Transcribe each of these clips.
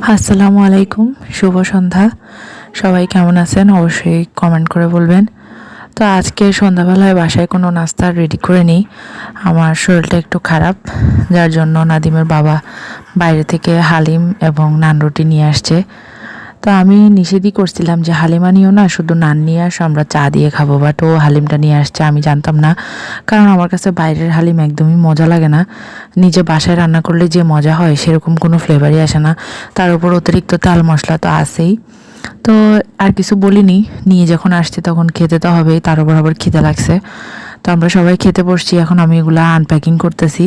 আসসালামু আলাইকুম, শুভ সন্ধ্যা। সবাই কেমন আছেন অবশ্যই কমেন্ট করে বলবেন। তো আজকে সন্ধ্যাবেলায় বাসায় কোনো নাস্তা রেডি করে নিই। আমার শরীরটা একটু খারাপ, যার জন্য নাদিমের বাবা বাইরে থেকে হালিম এবং নান রুটি নিয়ে আসছে। তো আমি নিষেধই করছিলাম যে হালিম আনিও না, শুধু নান নিয়ে আসো, আমরা চা দিয়ে খাবো, বাট ও হালিমটা নিয়ে আসছে। আমি জানতাম না, কারণ আমার কাছে বাইরের হালিম একদমই মজা লাগে না। নিজে বাসায় রান্না করলে যে মজা হয় সেরকম কোনো ফ্লেভারই আসে না। তার উপর অতিরিক্ত তেল মশলা তো আছেই। তো আর কিছু বলিনি, নিয়ে যখন আসছে তখন খেতে তো হবেই, তার উপর আবার খিদে লাগছে। তো আমরা সবাই খেতে বসছি। এখন আমি এগুলা আনপ্যাকিং করতেছি,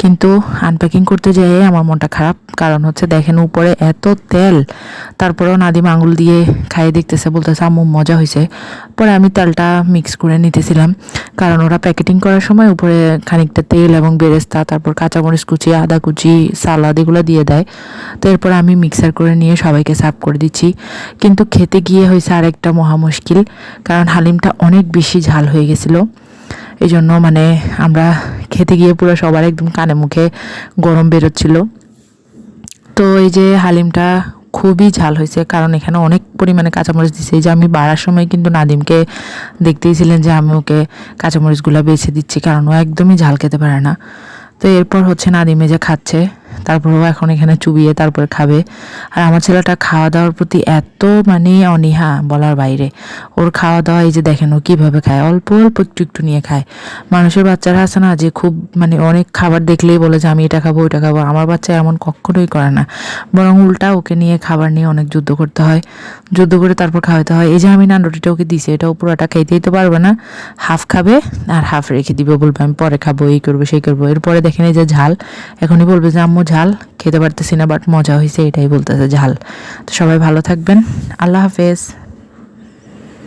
কিন্তু আনপ্যাকিং করতে যেয়ে আমার মনটা খারাপ। কারণ হচ্ছে দেখেন উপরে এত তেল, তারপরেও নাদিম আঙুল দিয়ে খাইয়ে দেখতেছে, বলতেছে আম্মু মজা হয়েছে। পরে আমি তেলটা মিক্স করে নিতেছিলাম, কারণ ওরা প্যাকেটিং করার সময় উপরে খানিকটা তেল এবং বেরেস্তা, তারপর কাঁচামরিচ কুচি, আদা কুচি, সালাদ এগুলো দিয়ে দেয়। তো এরপর আমি মিক্সার করে নিয়ে সবাইকে সার্ভ করে দিচ্ছি। কিন্তু খেতে গিয়ে হয়েছে আরেকটা মহা মুশকিল, কারণ হালিমটা অনেক বেশি ঝাল হয়ে গেছিলো। এই জন্য মানে আমরা খেতে গিয়ে পুরো সবার একদম কানে মুখে গরম বেরোচ্ছিল। তো এই যে হালিমটা খুবই ঝাল হয়েছে, কারণ এখানে অনেক পরিমাণে কাঁচামরিচ দিছে। এই যে আমি বাড়ার সময় কিন্তু নাদিমকে দেখতেইছিলেন যে আমি ওকে কাঁচামরিচগুলো বেছে দিচ্ছি, কারণ ও একদমই ঝাল খেতে পারে না। তো এরপর হচ্ছে নাদিমে যে খাচ্ছে, তারপরেও এখন এখানে চুবিয়ে তারপরে খাবে। আর আমার ছেলেটা খাওয়া দাওয়ার প্রতি এত মানে অনীহা বলার বাইরে। ওর খাওয়া দাওয়া এই যে দেখেন ও কীভাবে খায়, অল্প অল্প একটু একটু নিয়ে খায়। মানুষের বাচ্চারা আছে না, যে খুব মানে অনেক খাবার দেখলেই বলে যে আমি এটা খাবো ওইটা খাবো। আমার বাচ্চা এমন কখনোই করে না, বরং উল্টা ওকে নিয়ে খাবার নিয়ে অনেক যুদ্ধ করতে হয়, যুদ্ধ করে তারপর খাওয়াতে হয়। এই যে আমি নান রুটিটা ওকে দিছি, এটাও পুরোটা খাইতেই তো পারবে না, হাফ খাবে আর হাফ রেখে দিবে, বলবে আমি পরে খাবো, এই করবো সেই করবো। এরপরে দেখেন এই যে ঝাল, এখনই বলবে যে আম্মু ঝাল খেতে পারতেছি না, বাট মজা হয়েছে এটাই বলতেছে ঝাল। তো সবাই ভালো থাকবেন, আল্লাহ হাফেজ।